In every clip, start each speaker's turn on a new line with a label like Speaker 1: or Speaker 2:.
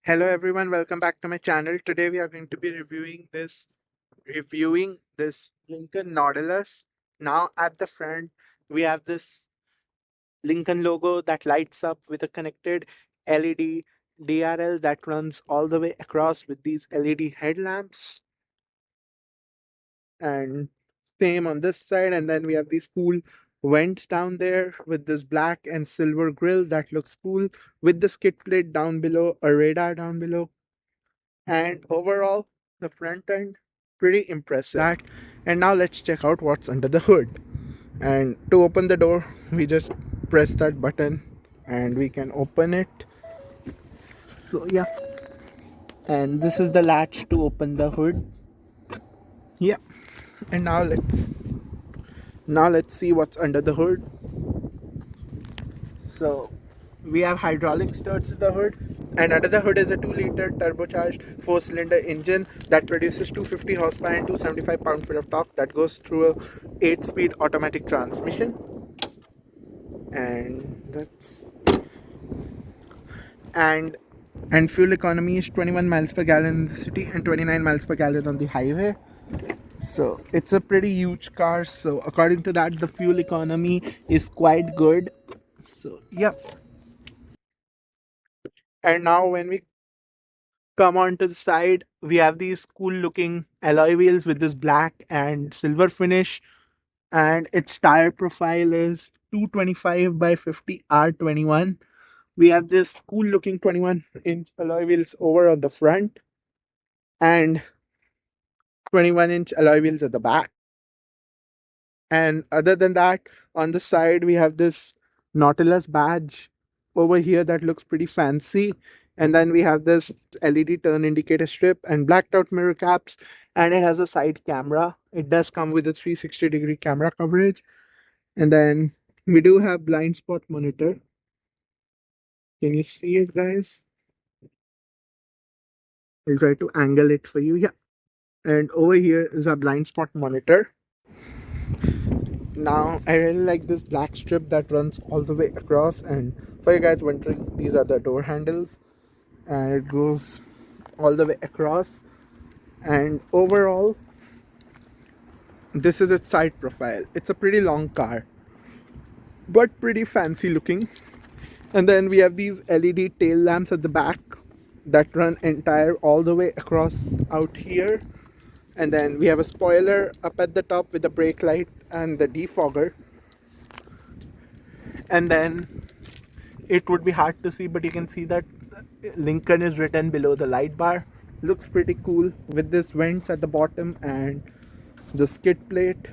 Speaker 1: Hello everyone, welcome back to my channel. Today we are going to be reviewing this Lincoln Nautilus. Now at the front we have this Lincoln logo that lights up with a connected LED DRL that runs all the way across with these LED headlamps, and same on this side. And then we have these cool vents down there with this black and silver grill that looks cool, with the skid plate down below, a radar down below. And overall, the front end pretty impressive. That, and now let's check out what's under the hood. And to open the door, we just press that button and we can open it. So yeah, and this is the latch to open the hood. Yeah, and now let's see what's under the hood. So we have hydraulic studs in the hood, and under the hood is a 2-liter turbocharged 4-cylinder engine that produces 250 horsepower and 275 pound-feet of torque, that goes through a 8-speed automatic transmission. And that's and and fuel economy is 21 miles per gallon in the city and 29 miles per gallon on the highway. So it's a pretty huge car, so according to that the fuel economy is quite good. So yeah, and now when we come on to the side, we have these cool looking alloy wheels with this black and silver finish, and its tire profile is 225 by 50 R21. We have this cool looking 21-inch alloy wheels over on the front and 21-inch alloy wheels at the back. And other than that, on the side we have this Nautilus badge over here that looks pretty fancy. And then we have this LED turn indicator strip and blacked out mirror caps, and it has a side camera. It does come with a 360-degree camera coverage. And then we do have blind spot monitor. Can you see it, guys? I'll try to angle it for you. Yeah. And over here is our blind spot monitor. Now I really like this black strip that runs all the way across, and for you guys wondering, these are the door handles and it goes all the way across. And overall, this is its side profile. It's a pretty long car but pretty fancy looking. And then we have these LED tail lamps at the back that run entire all the way across out here. And then we have a spoiler up at the top with the brake light and the defogger. And then it would be hard to see, but you can see that Lincoln is written below the light bar. Looks pretty cool with this vents at the bottom and the skid plate.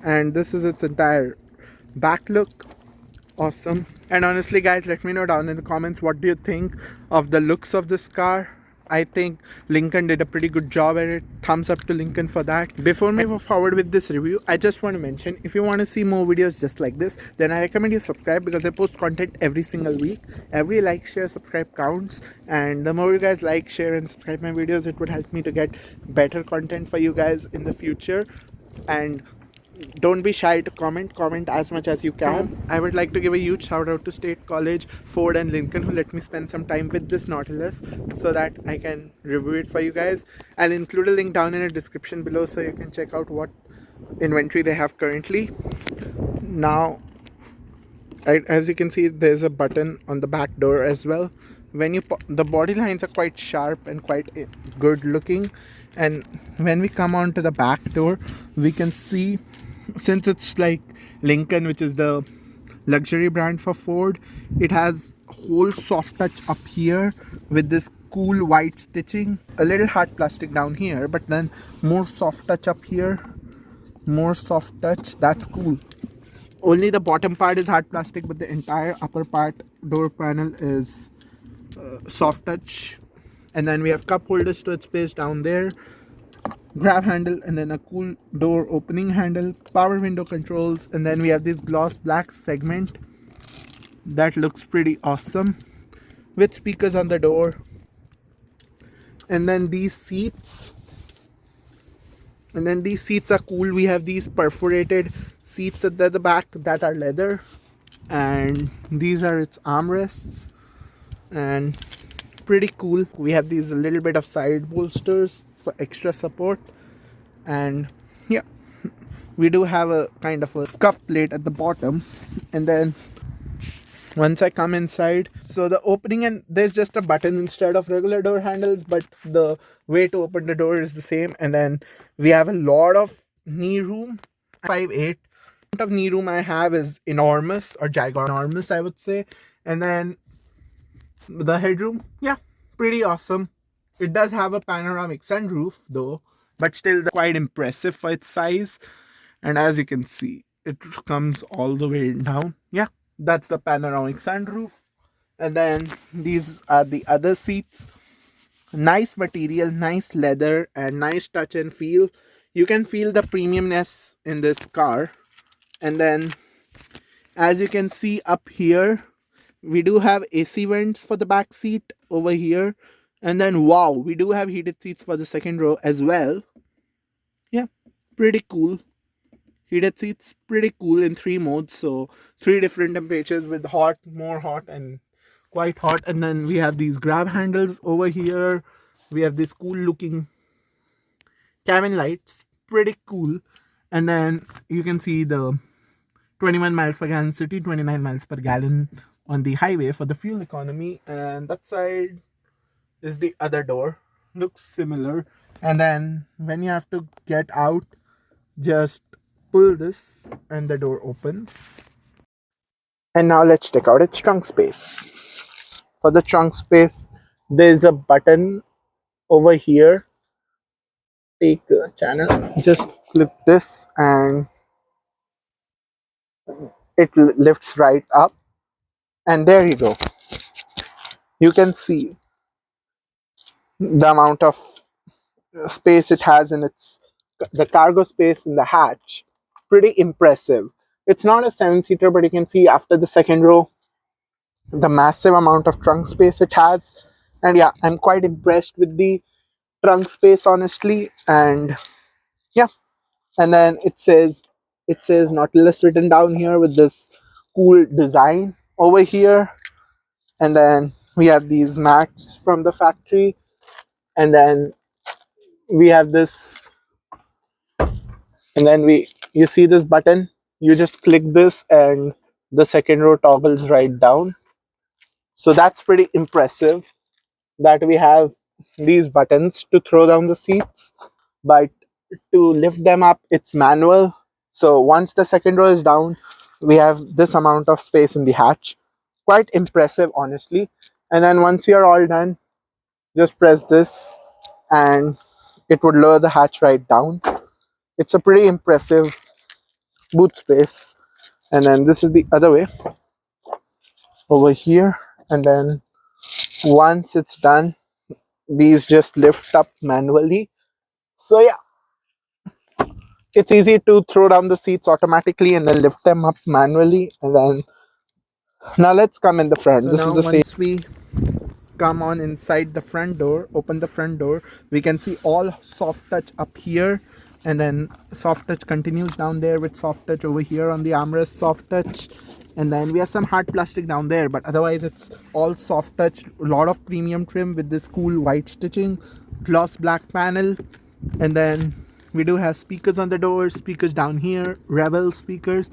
Speaker 1: And this is its entire back look. Awesome. And honestly guys, let me know down in the comments, what do you think of the looks of this car? I think Lincoln did a pretty good job at it. Thumbs up to Lincoln for that. Before we move forward with this review, I just want to mention, if you want to see more videos just like this, then I recommend you subscribe, because I post content every single week. Every like, share, subscribe counts, and the more you guys like, share and subscribe my videos, it would help me to get better content for you guys in the future. And don't be shy to comment as much as you can. I would like to give a huge shout out to State College, Ford and Lincoln, who let me spend some time with this Nautilus so that I can review it for you guys. I'll include a link down in the description below so you can check out what inventory they have currently. Now, as you can see, there's a button on the back door as well. When you the body lines are quite sharp and quite good looking. And when we come on to the back door, we can see, since it's like Lincoln, which is the luxury brand for Ford, it has whole soft touch up here with this cool white stitching, a little hard plastic down here, but then more soft touch up here, more soft touch. That's cool. Only the bottom part is hard plastic, but the entire upper part, door panel, is soft touch. And then we have cup holder storage space down there, grab handle, and then a cool door opening handle, power window controls. And then we have this gloss black segment that looks pretty awesome with speakers on the door. And then these seats are cool. We have these perforated seats at the back that are leather, and these are its armrests. And pretty cool. We have these little bit of side bolsters for extra support, and yeah, we do have a kind of a scuff plate at the bottom. And then once I come inside, so the opening, and there's just a button instead of regular door handles, but the way to open the door is the same. And then we have a lot of knee room. 5'8" of knee room I have is enormous, or ginormous I would say. And then the headroom, yeah, pretty awesome. It does have a panoramic sunroof though, but still quite impressive for its size. And as you can see, it comes all the way down. Yeah, that's the panoramic sunroof. And then these are the other seats. Nice material, nice leather, and nice touch and feel. You can feel the premiumness in this car. And then as you can see up here, we do have AC vents for the back seat over here. And then wow, we do have heated seats for the second row as well. Yeah, pretty cool. Heated seats, pretty cool in 3 modes. So 3 different temperatures with hot, more hot, and quite hot. And then we have these grab handles over here. We have this cool looking cabin lights, pretty cool. And then you can see the 21 miles per gallon city, 29 miles per gallon on the highway for the fuel economy. And that side is the other door, looks similar. And then when you have to get out, just pull this and the door opens. And now let's check out its trunk space. For the trunk space, there's a button over here. Take a channel, just click this and it lifts right up. And there you go. You can see the amount of space it has in the cargo space in the hatch. Pretty impressive. It's not a 7-seater, but you can see after the second row the massive amount of trunk space it has. And yeah, I'm quite impressed with the trunk space honestly. And yeah, and then it says Nautilus written down here with this cool design over here. And then we have these mats from the factory. And then we have this, and then you see this button, you just click this and the second row toggles right down. So that's pretty impressive that we have these buttons to throw down the seats, but to lift them up it's manual. So once the second row is down, we have this amount of space in the hatch. Quite impressive honestly. And then once you're all done, just press this and it would lower the hatch right down. It's a pretty impressive boot space. And then this is the other way over here. And then once it's done, these just lift up manually. So yeah, it's easy to throw down the seats automatically and then lift them up manually. And then now let's come in the front. So this is the same. Once we come on inside the front door, open the front door, we can see all soft touch up here. And then soft touch continues down there with soft touch over here on the armrest, soft touch. And then we have some hard plastic down there, but otherwise it's all soft touch. A lot of premium trim with this cool white stitching, gloss black panel. And then we do have speakers on the door, speakers down here, Rebel speakers.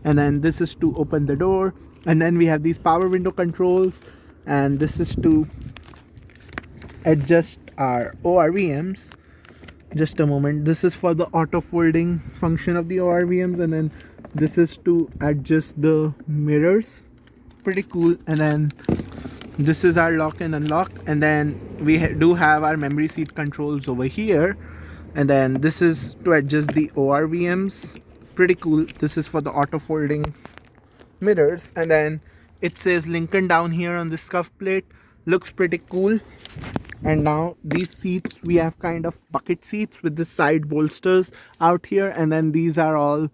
Speaker 1: And then this is to open the door. And then we have these power window controls, and this is to adjust our ORVMs. Just a moment, this is for the auto folding function of the ORVMs. And then this is to adjust the mirrors. Pretty cool. And then this is our lock and unlock. And then we do have our memory seat controls over here. And then this is to adjust the ORVMs. Pretty cool. This is for the auto folding mirrors. And then it says Lincoln down here on the scuff plate. Looks pretty cool. And now these seats, we have kind of bucket seats with the side bolsters out here. And then these are all,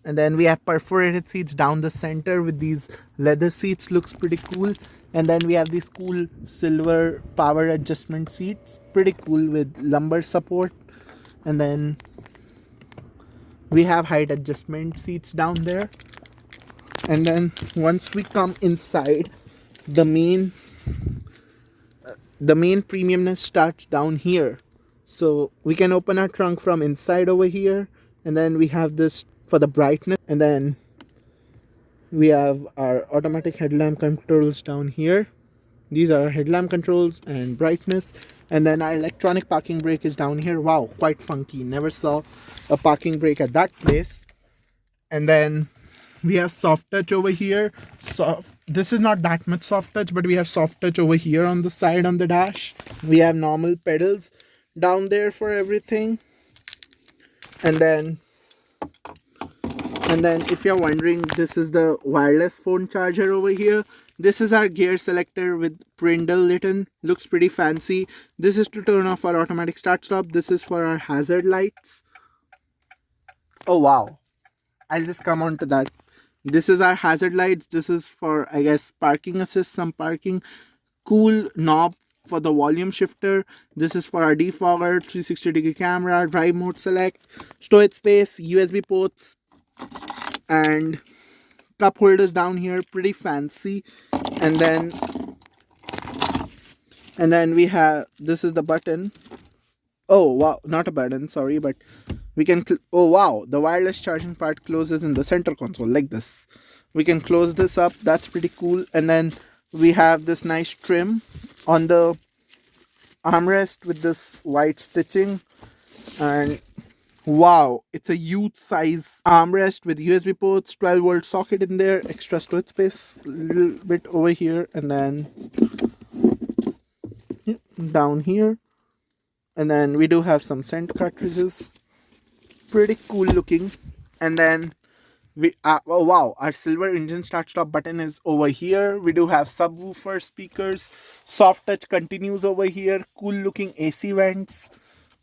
Speaker 1: and then we have perforated seats down the center with these leather seats. Looks pretty cool. And then we have these cool silver power adjustment seats. Pretty cool with lumbar support. And then we have height adjustment seats down there. And then once we come inside the main the main premiumness starts down here. So we can open our trunk from inside over here, and then we have this for the brightness, and then we have our automatic headlamp controls down here. These are our headlamp controls and brightness, and then our electronic parking brake is down here. Wow, quite funky. Never saw a parking brake at that place. And then we have soft touch over here. So this is not that much soft touch, but we have soft touch over here on the side on the dash. We have normal pedals down there for everything. And then if you're wondering, this is the wireless phone charger over here. This is our gear selector with brindle litten. Looks pretty fancy. This is to turn off our automatic start stop. This is for our hazard lights. Oh wow, I'll just come on to that. This is our hazard lights. This is for, I guess, parking assist, some parking. Cool knob for the volume shifter. This is for our defogger, 360-degree camera, drive mode select, storage space, USB ports, and cup holders down here. Pretty fancy. And then we have, this is the button. Oh wow, not a button, sorry, but we can oh wow, the wireless charging part closes in the center console like this. We can close this up. That's pretty cool. And then we have this nice trim on the armrest with this white stitching, and wow, it's a huge size armrest with USB ports, 12-volt socket in there, extra storage space a little bit over here, and then down here. And then we do have some scent cartridges. Pretty cool looking. And then we oh wow, our silver engine start stop button is over here. We do have subwoofer speakers. Soft touch continues over here. Cool looking AC vents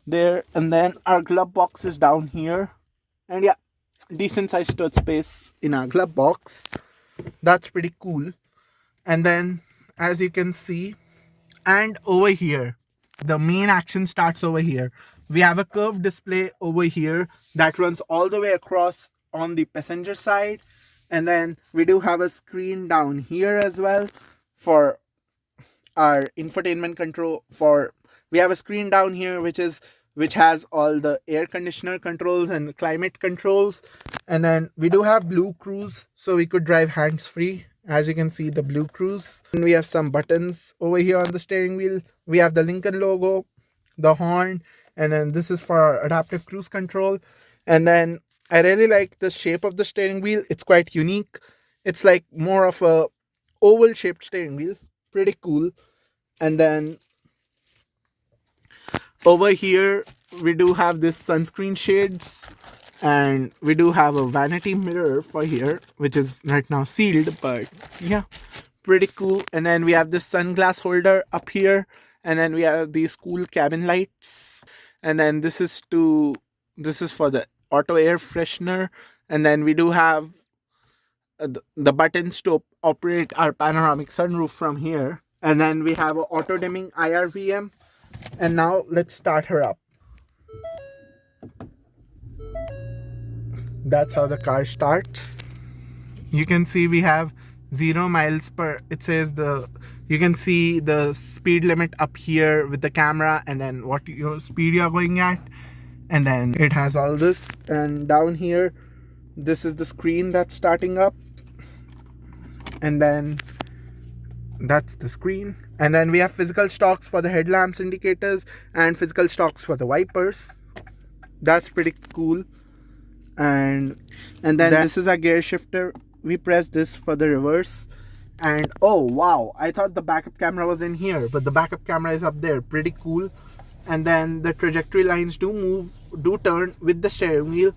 Speaker 1: there. And then our glove box is down here. And yeah, decent sized storage space in our glove box. That's pretty cool. And then as you can see, and over here, the main action starts over here. We have a curved display over here that runs all the way across on the passenger side. And then we do have a screen down here as well for our infotainment control. We have a screen down here which has all the air conditioner controls and climate controls. And then we do have Blue Cruise, so we could drive hands-free. As you can see, the Blue Cruise. And we have some buttons over here on the steering wheel. We have the Lincoln logo, the horn, and then this is for our adaptive cruise control. And then I really like the shape of the steering wheel. It's quite unique. It's like more of a oval shaped steering wheel. Pretty cool. And then over here we do have this sunscreen shades, and we do have a vanity mirror for here, which is right now sealed, but yeah, pretty cool. And then we have this sunglass holder up here, and then we have these cool cabin lights. And then this is for the auto air freshener. And then we do have the buttons to operate our panoramic sunroof from here. And then we have an auto dimming IRVM. And now let's start her up. That's how the car starts. You can see we have 0 miles per, it says you can see the speed limit up here with the camera, and then what your speed you're going at, and then it has all this. And down here, this is the screen that's starting up, and then that's the screen. And then we have physical stocks for the headlamps, indicators, and physical stocks for the wipers. That's pretty cool. And then this is our gear shifter. We press this for the reverse. And oh wow, I thought the backup camera was in here, but the backup camera is up there. Pretty cool. And then the trajectory lines do turn with the steering wheel,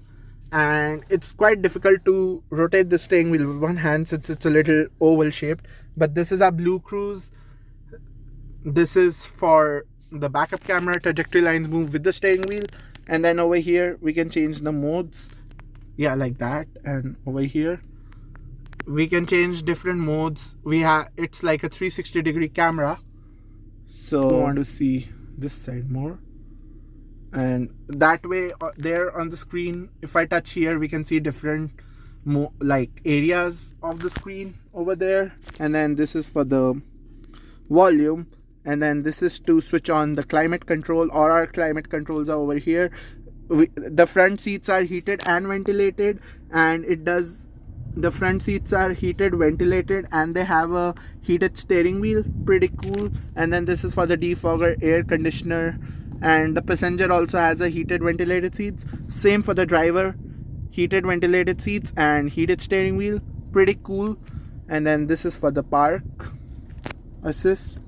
Speaker 1: and it's quite difficult to rotate the steering wheel with one hand since it's a little oval shaped. But this is our Blue Cruise. This is for the backup camera. Trajectory lines move with the steering wheel. And then over here we can change the modes, yeah, like that. And over here we can change different modes. It's like a 360-degree camera, so I want to see this side more. And that way there on the screen, if I touch here, we can see different like areas of the screen over there. And then this is for the volume. And then this is to switch on the climate control, or our climate controls are over here. The front seats are heated and ventilated, and the front seats are heated, ventilated, and they have a heated steering wheel. Pretty cool. And then this is for the defogger, air conditioner, and the passenger also has a heated, ventilated seats. Same for the driver, heated, ventilated seats and heated steering wheel. Pretty cool. And then this is for the park assist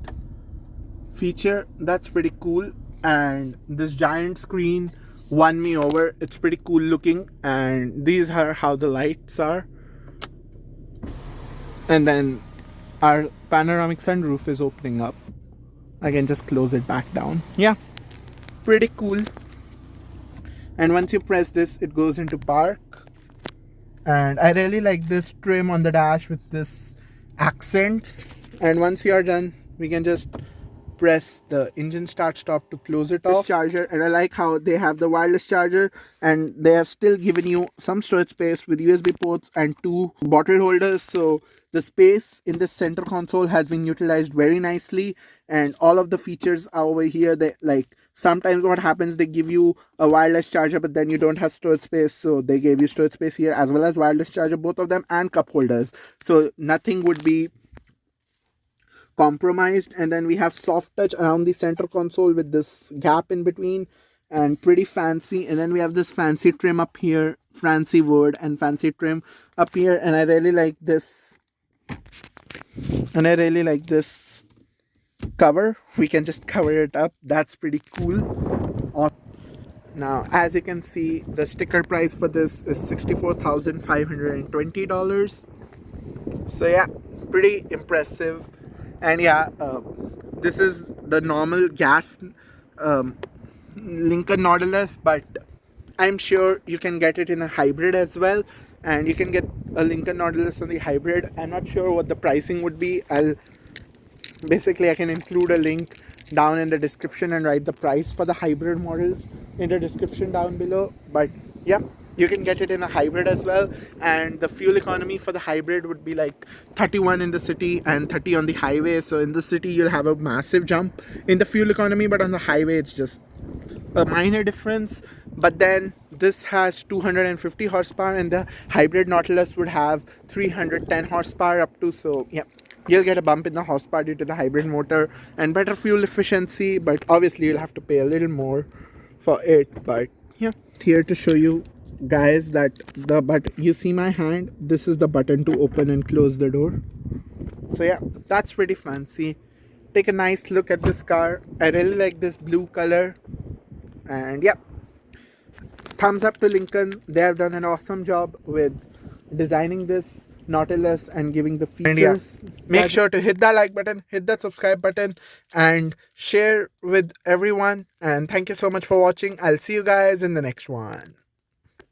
Speaker 1: feature. That's pretty cool. And this giant screen won me over. It's pretty cool looking, and these are how the lights are. And then our panoramic sunroof is opening up. I can just close it back down. Yeah, pretty cool. And once you press this, it goes into park. And I really like this trim on the dash with this accents. And once you are done, we can just press the engine start stop to close it off. Charger, and I like how they have the wireless charger, and they have still given you some storage space with USB ports and 2 bottle holders. So the space in the center console has been utilized very nicely, and all of the features are over here. They, like, sometimes what happens, they give you a wireless charger but then you don't have storage space, so they gave you storage space here as well as wireless charger, both of them, and cup holders, so nothing would be compromised. And then we have soft touch around the center console with this gap in between, and pretty fancy. And then we have this fancy trim up here, fancy wood and fancy trim up here, and I really like this. And I really like this cover. We can just cover it up. That's pretty cool. Now, as you can see, the sticker price for this is $64,520. So yeah, pretty impressive. And yeah, this is the normal gas Lincoln Nautilus, but I'm sure you can get it in a hybrid as well, and you can get a Lincoln Nautilus on the hybrid. I'm not sure what the pricing would be. I can include a link down in the description and write the price for the hybrid models in the description down below. But yeah, you can get it in a hybrid as well, and the fuel economy for the hybrid would be like 31 in the city and 30 on the highway. So in the city you'll have a massive jump in the fuel economy, but on the highway it's just a minor difference. But then this has 250 horsepower, and the hybrid Nautilus would have 310 horsepower up to. So yeah, you'll get a bump in the horsepower due to the hybrid motor and better fuel efficiency, but obviously you'll have to pay a little more for it. But yeah, here to show you guys that you see my hand, this is the button to open and close the door. So yeah, that's pretty fancy. Take a nice look at this car. I really like this blue color. And yeah, thumbs up to Lincoln. They have done an awesome job with designing this Nautilus and giving the features. And yeah, make sure to hit that like button, hit that subscribe button, and share with everyone. And thank you so much for watching. I'll see you guys in the next one.